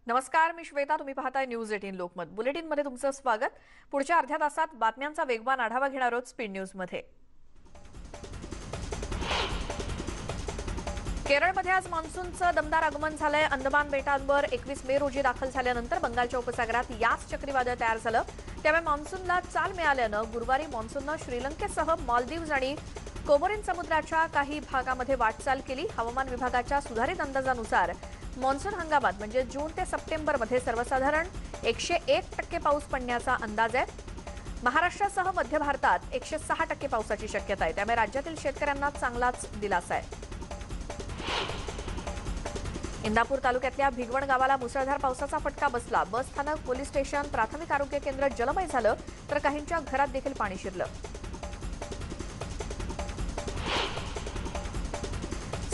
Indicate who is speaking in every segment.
Speaker 1: नमस्कार, मी श्वेता. तुम्ही पाहताय न्यूज 18 लोकमत. बुलेटिनमध्ये तुमचं स्वागत. पुढच्या अर्ध्या तासात बातम्यांचा वेगवान आढावा घेणार आहोत स्पीड न्यूजमध्ये. केरळमध्ये आज मान्सूनचं दमदार आगमन झालंय. अंदमान बेटांवर 21 मे रोजी दाखल झाल्यानंतर बंगालच्या उपसागरात याच चक्रीवादळ तयार झालं. त्यामुळे मान्सूनला चाल मिळाल्यानं गुरुवारी मान्सूननं श्रीलंकेसह मालदीव्स आणि कोमोरिन समुद्राच्या काही भागामध्ये वाटचाल केली. हवामान विभागाच्या सुधारित अंदाजानुसार मान्सून हंगामात म्हणजे जून ते सप्टेंबरमध्ये सर्वसाधारण 101% पाऊस पडण्याचा अंदाज आहे. महाराष्ट्रासह मध्य भारतात 106% पावसाची शक्यता आहे. त्यामुळे राज्यातील शेतकऱ्यांना चांगलाच दिलासा आहे. इंदापूर तालुक्यातल्या भिगवण गावाला मुसळधार पावसाचा फटका बसला. बस स्थानक, पोलीस स्टेशन, प्राथमिक आरोग्य केंद्र जलमय झालं, तर काहींच्या घरात देखील पाणी शिरलं.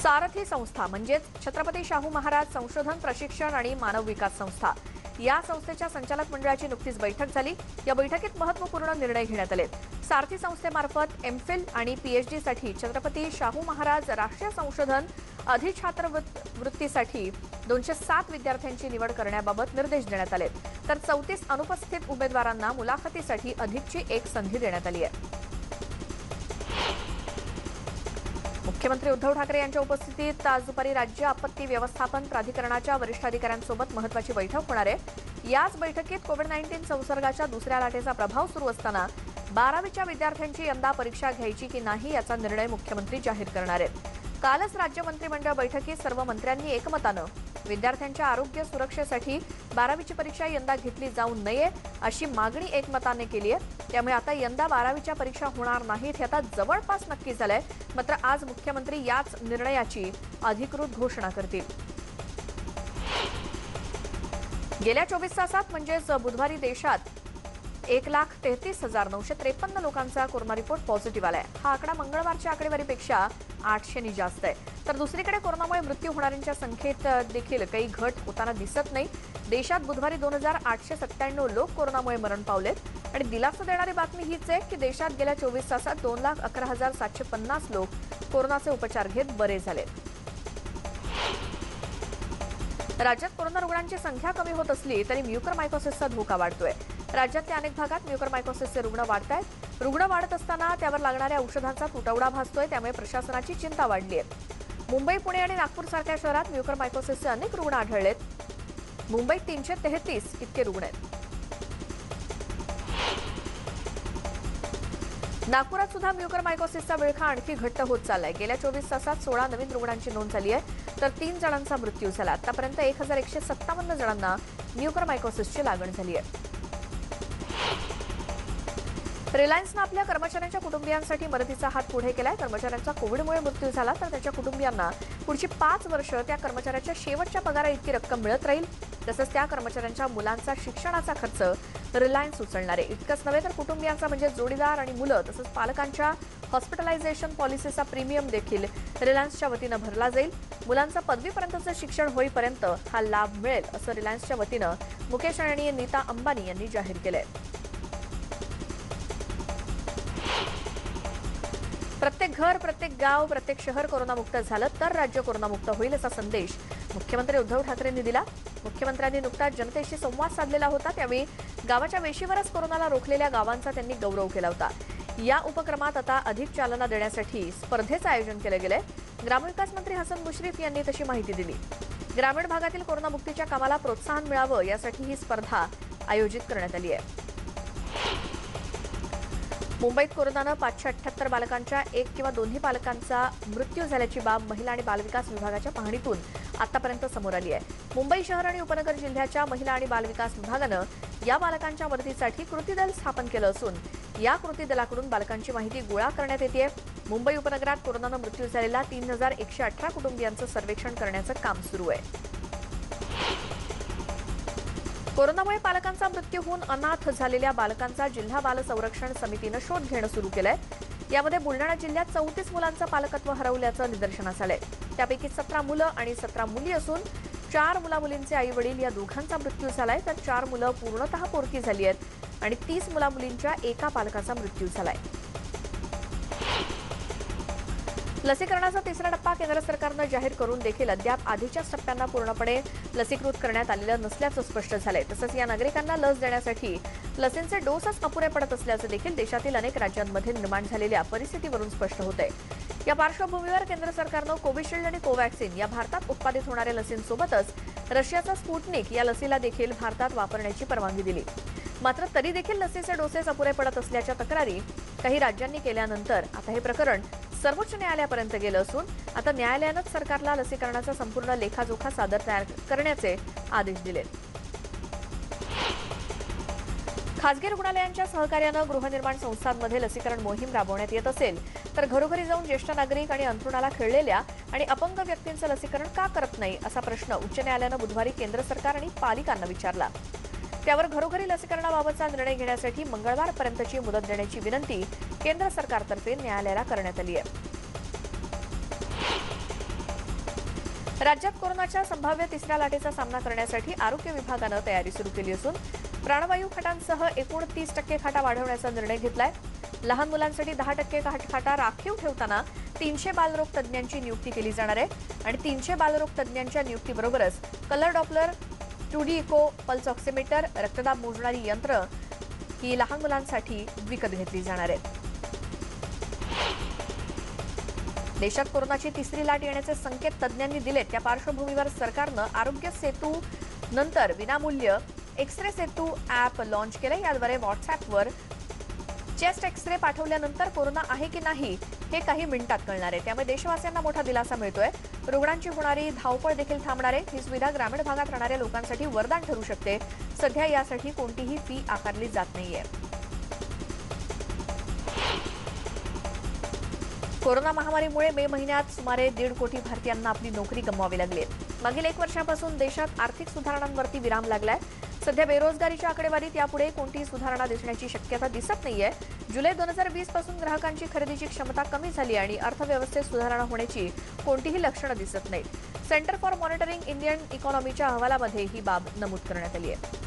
Speaker 1: सारथी संस्था म्हणजेच छत्रपती शाहू महाराज संशोधन, प्रशिक्षण आणि मानव विकास संस्था या संस्थेच्या संचालक मंडळाची नुकतीच बैठक झाली. या बैठकीत महत्त्वपूर्ण निर्णय घेण्यात आले. सारथी संस्थेमार्फत एमफिल आणि पीएचडी साठी छत्रपती शाहू महाराज राष्ट्रीय संशोधन अधिछात्रवृत्तीसाठी 207 विद्यार्थ्यांची निवड करण्याबाबत निर्देश देण्यात आले. तर 34 अनुपस्थित उमेदवारांना मुलाखतीसाठी अधिकची एक संधी देण्यात आली आहे. मुख्यमंत्री उद्धव ठाकरे यांच्या उपस्थितीत आज दुपारी राज्य आपत्ती व्यवस्थापन प्राधिकरणाच्या वरिष्ठ अधिकाऱ्यांसोबत महत्त्वाची बैठक होणार आहे. याच बैठकीत कोविड-19 संसर्गाच्या दुसऱ्या लाटेचा प्रभाव सुरू असताना 12वीच्या विद्यार्थ्यांची यंदा परीक्षा घ्यायची की नाही याचा निर्णय मुख्यमंत्री जाहीर करणार आहेत. कालच राज्य मंत्रिमंडळ बैठकीत सर्व मंत्र्यांनी एकमतानं विद्यार्थ्यांच्या आरोग्य सुरक्षेसाठी 12वीची परीक्षा यंदा घेतली जाऊ नये अशी मागणी एकमताने केली आहे. त्यामुळे आता यंदा 12वीच्या परीक्षा होणार नाहीत हे आता जवळपास नक्की झालंय. मात्र आज मुख्यमंत्री याच निर्णयाची अधिकृत घोषणा करतील. गेल्या 24 तासात म्हणजेच बुधवारी देशात 1,33,953 लोकांचा कोरोना रिपोर्ट पॉझिटिव्ह आलाय. हा आकडा मंगळवारच्या आकडेवारीपेक्षा 800 जास्त आहे. तर दुसरीकडे कोरोनामुळे मृत्यू होणाऱ्यांच्या संख्येत देखील काही घट होताना दिसत नाही. देशात बुधवारी 2,897 लोक कोरोनामुळे मरण पावलेत आणि दिलासा देणारी बातमी हीच आहे की देशात गेल्या 24 तासात 2,11,750 लोक कोरोनाचे उपचार घेत बरे झालेत. राज्यात कोरोना रुग्णांची संख्या कमी होत असली तरी म्युकरमायकोसिसचा धोका वाढतोय. राज्यातल्या अनेक भागात म्युकरमायकोसिसचे रुग्ण वाढत आहेत. रुग्ण वाढत असताना त्यावर लागणाऱ्या औषधांचा तुटवडा भासतोय. त्यामुळे प्रशासनाची चिंता वाढली आहे. मुंबई, पुणे आणि नागपूर सारख्या शहरात म्युकरमायकोसिसचे अनेक रुग्ण आढळलेत. मुंबईत 333 इतके रुग्ण आहेत. नागपुरात सुद्धा म्युकरमायकोसिसचा विळखा आणखी घट्ट होत चाललाय. गेल्या 24 तासात 16 नवीन रुग्णांची नोंद झाली आहे तर 3 जणांचा मृत्यू झाला. आतापर्यंत 1,157 जणांना म्युकरमायकोसिसची लागण झाली आहे. रिलायन्सनं आपल्या कर्मचाऱ्यांच्या कुटुंबियांसाठी मदतीचा हात पुढे केलाय. कर्मचाऱ्यांचा कोविडमुळे मृत्यू झाला तर त्याच्या कुटुंबियांना पुढची 5 वर्ष त्या कर्मचाऱ्याच्या शेवटच्या पगारा इतकी रक्कम मिळत राहील. तसंच त्या कर्मचाऱ्यांच्या मुलांचा शिक्षणाचा खर्च रिलायन्स उचलणार आहे. इतकंच नव्हे तर कुटुंबियांचा म्हणजे जोडीदार आणि मुलं तसंच पालकांच्या हॉस्पिटलायझेशन पॉलिसीचा प्रीमियम देखील रिलायन्सच्या वतीनं भरला जाईल. मुलांचं पदवीपर्यंतचं शिक्षण होईपर्यंत हा लाभ मिळेल असं रिलायन्सच्या वतीनं मुकेश आणि नीता अंबानी यांनी जाहीर केलंय. प्रत्येक घर, प्रत्येक गाव, प्रत्येक शहर कोरोनामुक्त झालं तर राज्य कोरोनामुक्त होईल असा संदेश मुख्यमंत्री उद्धव ठाकरेंनी दिला. मुख्यमंत्र्यांनी नुकताच जनतेशी संवाद साधलेला होता. त्यावेळी गावाच्या वेशीवरच कोरोनाला रोखलेल्या गावांचा त्यांनी गौरव केला होता. या उपक्रमात आता अधिक चालना देण्यासाठी स्पर्धेचं आयोजन केलं गेलंय. ग्रामविकास मंत्री हसन मुश्रीफ यांनी तशी माहिती दिली. ग्रामीण भागातील कोरोनामुक्तीच्या कामाला प्रोत्साहन मिळावं यासाठी ही स्पर्धा आयोजित करण्यात आली आहे. मुंबईत कोरोनानं 578 बालकांच्या एक किंवा दोन्ही पालकांचा मृत्यू झाल्याची बाब महिला आणि बालविकास विभागाच्या पाहणीतून आतापर्यंत समोर आली आहे. मुंबई शहर आणि उपनगर जिल्ह्याच्या महिला आणि बालविकास विभागानं या बालकांच्या मदतीसाठी कृती दल स्थापन केलं असून या कृती दलाकडून बालकांची माहिती गोळा करण्यात येते. मुंबई उपनगरात कोरोनानं मृत्यू झालेल्या 3,118 कुटुंबियांचं सर्वेक्षण करण्याचं काम सुरू आहे. कोरोनामुळे पालकांचा मृत्यू होऊन अनाथ झालेल्या बालकांचा जिल्हा बाल संरक्षण समितीनं शोध घेणं सुरू केलंय. यामध्ये बुलढाणा जिल्ह्यात 34 मुलांचं पालकत्व हरवल्याचं निदर्शनास आलंय. त्यापैकी 17 मुलं आणि 17 मुली असून 4 मुला-मुलींचे आई वडील या दोघांचा मृत्यू झालाय तर 4 मुलं पूर्णतः पोरकी झाली आहेत आणि 30 मुला-मुलींच्या एका पालकाचा मृत्यू झालाय. लसीकरणाचा तिसरा टप्पा केंद्र सरकारनं जाहीर करून देखील अद्याप आधीच्याच टप्प्यांना पूर्णपणे लसीकृत करण्यात आलेलं नसल्याचं स्पष्ट झालंय। तसंच या नागरिकांना लस देण्यासाठी लसींचे डोसच अपुरे पडत असल्याचं देखील देशातील अनेक राज्यांमध्ये निर्माण झालेल्या परिस्थितीवरून स्पष्ट होतंय। या पार्श्वभूमीवर केंद्र सरकारनं कोविशिल्ड आणि कोवॅक्सिन या भारतात उत्पादित होणाऱ्या लसींसोबतच रशियाचा स्पुटनिक या लसीला देखील भारतात वापरण्याची परवानगी दिली। मात्र तरी देखील लसीचे डोसेस अपुरे पडत असल्याच्या तक्रारी काही राज्यांनी केल्यानंतर आता हे प्रकरण सर्वोच्च न्यायालयापर्यंत गेलं असून आता न्यायालयानंच सरकारला लसीकरणाचा संपूर्ण लेखाजोखा सादर तयार करण्याचे आदेश दिले। खासगी रुग्णालयांच्या सहकार्यानं गृहनिर्माण संस्थांमध्ये लसीकरण मोहीम राबवण्यात येत असेल तर घरोघरी जाऊन ज्येष्ठ नागरिक आणि अंथरुणाला खिळलेल्या आणि अपंग व्यक्तींचं लसीकरण का करत नाही असा प्रश्न उच्च न्यायालयानं बुधवारी केंद्र सरकार आणि पालिकांना विचारला। त्यावर घरोघरी लसीकरणाबाबतचा निर्णय घेण्यासाठी मंगळवारपर्यंतची मुदत देण्याची विनंती केंद्र सरकारतर्फे न्यायालयाला करण्यात आली आहे। राज्यात कोरोनाच्या संभाव्य तिसऱ्या लाटेचा सामना करण्यासाठी आरोग्य विभागानं तयारी सुरू केली असून प्राणवायू खाटांसह एकूण 30% खाटा वाढवण्याचा निर्णय घेतलाय। लहान मुलांसाठी 10% खाटा राखीव ठेवताना 300 बालरोग तज्ज्ञांची नियुक्ती केली जाणार आहे आणि 300 बालरोग तज्ज्ञांच्या नियुक्तीबरोबरच colour Doppler, 2D echo, pulse oximeter, रक्तदाब मोजणारी यंत्र ही लहान मुलांसाठी विकत घेतली जाणार आहेत। देशात कोरोनाची तिसरी लाट येण्याचे संकेत तज्ज्ञांनी दिलेत। त्या पार्श्वभूमीवर सरकारनं आरोग्य सेतू नंतर विनामूल्य एक्सरे सेतू ॲप लॉन्च केलं। याद्वारे व्हॉट्सॲपवर चेस्ट एक्सरे पाठवल्यानंतर कोरोना आहे की नाही हे काही मिनिटात कळणार आहे। त्यामुळे देशवासियांना मोठा दिलासा मिळतोय। रुग्णांची होणारी धावपळ देखील थांबणार आहे। ही सुविधा ग्रामीण भागात राहणाऱ्या लोकांसाठी वरदान ठरू शकते। सध्या यासाठी कोणतीही फी आकारली जात नाहीये। कोरोना महामारीमुळे मे महिन्यात सुमारे 1.5 कोटी भारतीयांना आपली नोकरी गमवावी लागली आहे। मागील 1 वर्षापासून देशात आर्थिक सुधारणांवरती विराम लागलाय। सध्या बेरोजगारीच्या आकडेवारीत यापुढे कोणतीही सुधारणा दिसण्याची शक्यता दिसत नाहीये। जुलै 2020 पासून ग्राहकांची खरेदीची क्षमता कमी झाली आणि अर्थव्यवस्थेत सुधारणा होण्याची कोणतीही लक्षणं दिसत नाहीत। सेंटर फॉर मॉनिटरिंग इंडियन इकॉनॉमीच्या अहवालामध्ये ही बाब नमूद करण्यात आली आहे।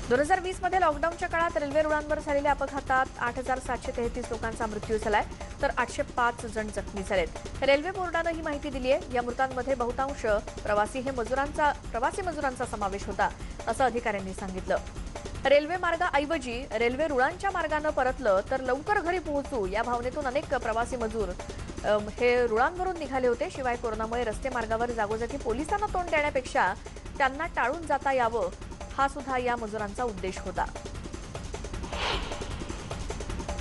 Speaker 1: 2020 मध्ये लॉकडाऊनच्या काळात रेल्वे रुळांवर झालेल्या अपघातात 8733 लोकांचा मृत्यू झालाय तर 805 जण जखमी झालेत। रेल्वे बोर्डानं ही माहिती दिली आहे। या मृतांमध्ये बहुतांश प्रवासी मजुरांचा समावेश होता असं अधिकाऱ्यांनी सांगितलं। रेल्वे मार्गाऐवजी रेल्वे रुळांच्या मार्गानं परतलं तर लवकर घरी पोहोचू या भावनेतून अनेक प्रवासी मजूर हे रुळांवरून निघाले होते। शिवाय कोरोनामुळे रस्ते मार्गावर जागोजागी पोलिसांना तोंड देण्यापेक्षा त्यांना टाळून जाता यावं हा सुद्धा या मजुरांचा उद्देश होता।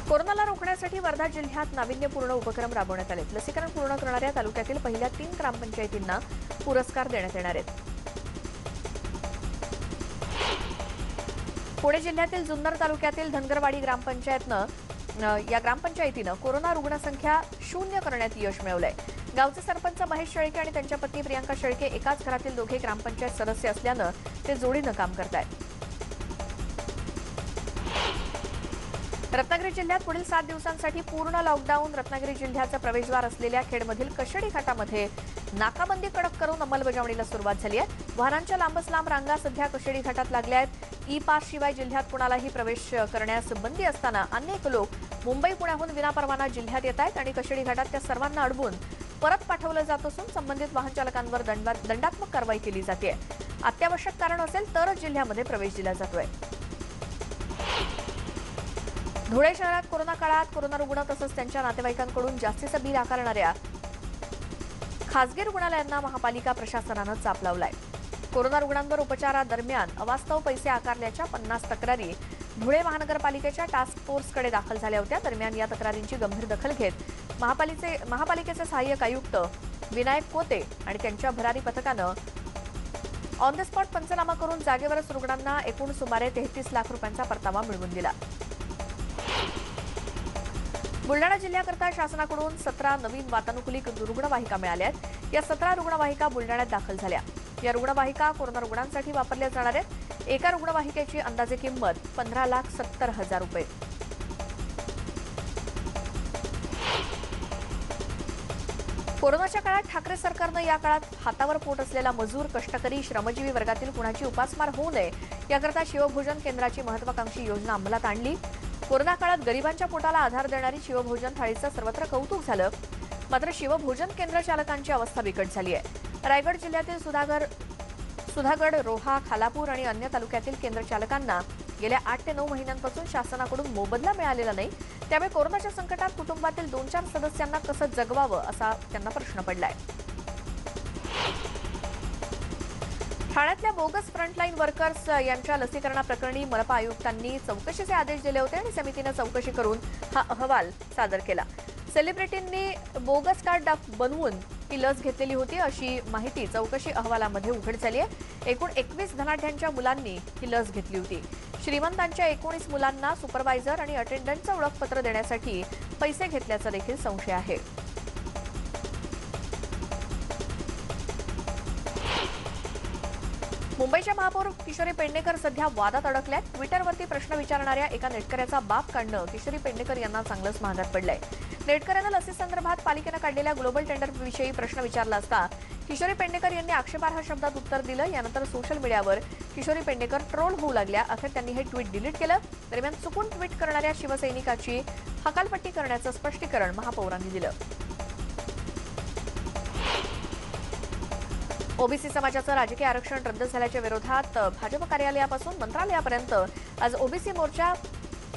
Speaker 1: कोरोनाला रोखण्यासाठी वर्धा जिल्ह्यात नाविन्यपूर्ण उपक्रम राबवण्यात आले। लसीकरण पूर्ण करणाऱ्या तालुक्यातील पहिल्या 3 ग्रामपंचायतींना पुरस्कार देण्यात येणार आहेत। पुणे जिल्ह्यातील जुन्नर तालुक्यातील धनगरवाडी या ग्रामपंचायतीनं कोरोना रुग्णसंख्या 0 करण्यात यश मिळवलंय। गावचे सरपंच महेश शेळके आणि त्यांच्या पत्नी प्रियांका शेळके एकाच घरातील दोघे ग्रामपंचायत सदस्य असल्यानं ते जोडीनं काम करतायत। रत्नागिरी जिल्ह्यात पुढील 7 दिवसांसाठी पूर्ण लॉकडाऊन। रत्नागिरी जिल्ह्याचा प्रवेशद्वार असलेल्या खेडमधील कशेडी घाटामध्ये नाकाबंदी कडक करून अंमलबजावणीला सुरुवात झाली आहे। वाहनांच्या लांबच लांब रांगा सध्या कशेडी घाटात लागल्या आहेत। ई पास शिवाय जिल्ह्यात कुणालाही प्रवेश करण्यास बंदी असताना अनेक लोक मुंबई पुण्याहून विनापरवाना जिल्ह्यात येत आहेत आणि कशेडी घाटात त्या सर्वांना अडवून परत पाठवलं जात असून संबंधित वाहन चालकांवर दंडात्मक कारवाई केली जाते। अत्यावश्यक कारण असेल तरच जिल्ह्यामध्ये प्रवेश दिला जातोय। धुळे शहरात कोरोना काळात कोरोना रुग्ण तसंच त्यांच्या नातेवाईकांकडून जास्तीचं बिल आकारणाऱ्या खासगी रुग्णालयांना महापालिका प्रशासनानं चाप लावलाय। कोरोना रुग्णांवर उपचारादरम्यान अवास्तव पैसे आकारल्याच्या 50 तक्रारी धुळे महानगरपालिकेच्या टास्क फोर्सकडे दाखल झाल्या होत्या। दरम्यान या तक्रारींची गंभीर दखल घेत महापालिकेचे सहाय्यक आयुक्त विनायक कोते आणि त्यांच्या भरारी पथकानं ऑन द स्पॉट पंचनामा करून जागेवरच रुग्णांना एकूण सुमारे 33 लाख रुपयांचा परतावा मिळवून दिला। बुलडाणा जिल्ह्याकरता शासनाकडून 17 नवीन वातानुकूलित रुग्णवाहिका मिळाल्या आहेत। या 17 रुग्णवाहिका बुलडाण्यात दाखल झाल्या। या रुग्णवाहिका कोरोना रुग्णांसाठी वापरल्या जाणार आहेत। एका रुग्णवाहिकेची अंदाजे किंमत 15,70,000 रुपये। कोरोनाच्या काळात ठाकरे सरकारनं या काळात हातावर पोट असलेला मजूर, कष्टकरी, श्रमजीवी वर्गातील कुणाची उपासमार होऊ नये याकरता शिवभोजन केंद्राची महत्त्वाकांक्षी योजना अंमलात आणली। कोरोना काळात गरिबांच्या पोटाला आधार देणारी शिवभोजन थाळीचं सर्वत्र कौतुक झालं. मात्र शिवभोजन केंद्र चालकांची अवस्था बिकट झाली आहे. रायगड जिल्ह्यातील सुधागड, रोहा, खालापूर आणि अन्य तालुक्यातील केंद्र चालकांना गेल्या 8 ते 9 महिन्यांपासून शासनाकडून मोबदला मिळालेला नाही. त्यामुळे कोरोनाच्या संकटात कुटुंबातील 2-4 सदस्यांना कसं जगवावं असा त्यांना प्रश्न पडलाय. ठाण्यातल्या बोगस फ्रंटलाईन वर्कर्स यांच्या लसीकरणाप्रकरणी मनपा आयुक्तांनी चौकशीचे आदेश दिले होते आणि समितीने चौकशी करून हा अहवाल सादर केला. सेलिब्रिटींनी बोगस कार्ड बनवून ही लस घेतलेली होती अशी माहिती चौकशी अहवालामध्ये उघड झाली आहे. एकूण 21 धनाढ्यांच्या मुलांनी ही लस घेतली होती. श्रीमंतांच्या 19 मुलांना सुपरवायझर आणि अटेंडंटचं ओळखपत्र देण्यासाठी पैसे घेतल्याचा देखील संशय आहे. मुंबईच्या महापौर किशोरी पेडणेकर सध्या वादात अडकल्यात. ट्विटरवरती प्रश्न विचारणाऱ्या एका नेटकऱ्याचा बाप काढणं किशोरी पेडणेकर यांना चांगलंच महागात पडलंय. नेटकऱ्यानं लसीसंदर्भात पालिकेनं काढलेल्या ग्लोबल टेंडरविषयी प्रश्न विचारला असता किशोरी पेडणेकर यांनी आक्षेपार्ह शब्दात उत्तर दिलं. यानंतर सोशल मीडियावर किशोरी पेडणेकर ट्रोल होऊ लागल्या. अखेर त्यांनी हे ट्विट डिलीट केलं. दरम्यान चुकून ट्विट करणाऱ्या शिवसैनिकाची हकालपट्टी करण्याचं स्पष्टीकरण महापौरांनी दिलं. ओबीसी समाजाचं राजकीय आरक्षण रद्द झाल्याच्या विरोधात भाजप कार्यालयापासून मंत्रालयापर्यंत आज ओबीसी मोर्चा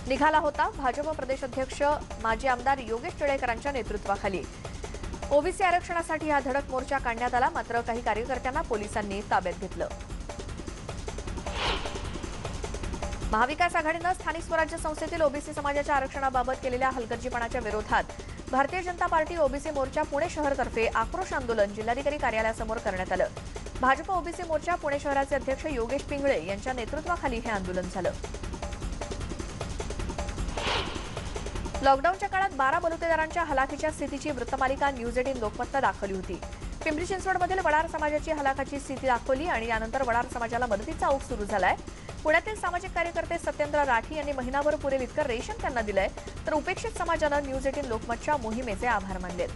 Speaker 1: निघाला होता. भाजप प्रदेशाध्यक्ष माजी आमदार योगेश टिळेकरांच्या नेतृत्वाखाली ओबीसी आरक्षणासाठी हा धडक मोर्चा काढण्यात आला. मात्र काही कार्यकर्त्यांना पोलिसांनी ताब्यात घेतलं. महाविकास आघाडीनं स्थानिक स्वराज्य संस्थेतील ओबीसी समाजाच्या आरक्षणाबाबत केलेल्या हलगर्जीपणाच्या विरोधात भारतीय जनता पार्टी ओबीसी मोर्चा पुणे शहरतर्फे आक्रोश आंदोलन जिल्हाधिकारी कार्यालयासमोर करण्यात आलं. भाजप ओबीसी मोर्चा पुणे शहराचे अध्यक्ष योगेश पिंगळे यांच्या नेतृत्वाखाली हे आंदोलन झालं. लॉकडाऊनच्या काळात 12 बलुतेदारांच्या हलाखीच्या स्थितीची वृत्तमालिका न्यूज 18 लोकमतनं दाखवली होती. पिंपरी चिंचवडमधील वडार समाजाची हलाखीची स्थिती दाखवली आणि यानंतर वडार समाजाला मदतीचा ओघ सुरू झालाय. पुण्यातील सामाजिक कार्यकर्ते सत्येंद्र राठी यांनी महिनाभर पुरेल इतकं रेशन त्यांना दिलंय. तर उपेक्षित समाजानं न्यूज 18 लोकमतच्या मोहिमेचे आभार मानलेत.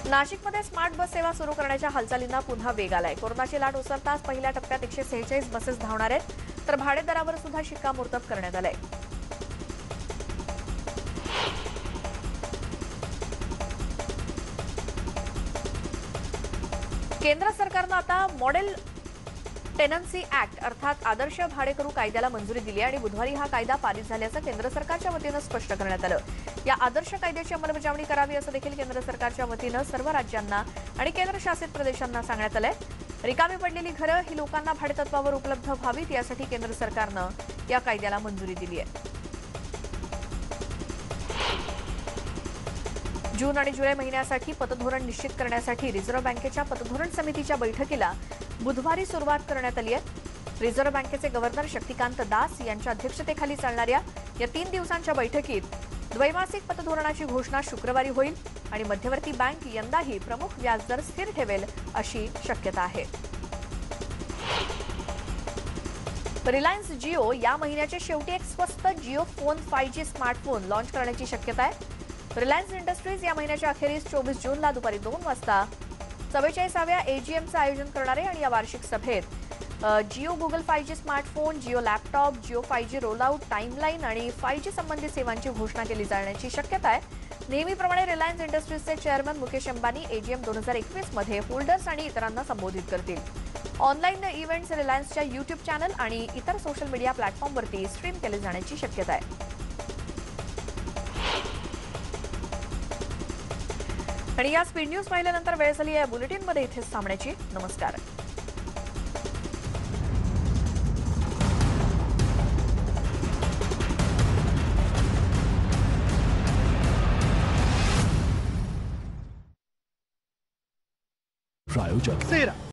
Speaker 1: नाशिकमध्ये स्मार्ट बस सेवा सुरू करण्याच्या हालचालींना पुन्हा वेग आलाय. कोरोनाची लाट ओसरताच पहिल्या टप्प्यात 146 बसेस धावणार आहेत. तर भाडे दरावर सुद्धा शिक्कामोर्तब करण्यात आलंय. केंद्र सरकारनं आता मॉडेल टेनन्सी ऍक्ट अर्थात आदर्श भाडेकरू कायद्याला मंजुरी दिली आणि बुधवारी हा कायदा पारित झाल्याचं केंद्र सरकारच्या वतीनं स्पष्ट करण्यात आलं. या आदर्श कायद्याची अंमलबजावणी करावी असं देखील केंद्र सरकारच्या वतीनं सर्व राज्यांना आणि केंद्रशासित प्रदेशांना सांगण्यात आलंय. रिकामी पडलेली घरं ही लोकांना भाडेतत्वावर उपलब्ध व्हावीत यासाठी केंद्र सरकारनं या कायद्याला मंजुरी दिली आहे. जून आणि जुलै महिन्यासाठी पतधोरण निश्चित करण्यासाठी रिझर्व्ह बँकेच्या पतधोरण समितीच्या बैठकीला बुधवारी सुरुवात करण्यात आली आहे. रिझर्व्ह बँकेचे गव्हर्नर शक्तिकांत दास यांच्या अध्यक्षतेखाली चालणाऱ्या या 3 दिवसांच्या बैठकीत द्वैमासिक पतधोरणाची घोषणा शुक्रवारी होईल आणि मध्यवर्ती बँक यंदाही प्रमुख व्याजदर स्थिर ठेवेल अशी शक्यता आहे. रिलायन्स जिओ या महिन्याच्या शेवटी एक स्वस्त Jio phone 5G smartphone launch करण्याची शक्यता आहे. रिलायन्स इंडस्ट्रीज या महिन्याच्या अखेरीस 24 जूनला दुपारी 2 वाजता 44व्या एजीएमचं आयोजन करणार आहे आणि या वार्षिक सभेत Jio Google 5G smartphone, Jio laptop, Jio 5G rollout timeline आणि 5G संबंधित सेवांची घोषणा केली जाण्याची शक्यता आहे. नेहमीप्रमाणे रिलायन्स इंडस्ट्रीजचे चेअरमन मुकेश अंबानी एजीएम 2021 मध्ये होल्डर्स आणि इतरांना संबोधित करतील. ऑनलाईन इव्हेंट्स रिलायन्सच्या युट्यूब चॅनल आणि इतर सोशल मीडिया प्लॅटफॉर्मवरती स्ट्रीम केले जाण्याची शक्यता आहे. आणि या स्पीड न्यूज पाहिल्यानंतर वेळ झाली या बुलेटिनमध्ये इथेच थांबण्याची. नमस्कार.
Speaker 2: प्रायोजक सेरा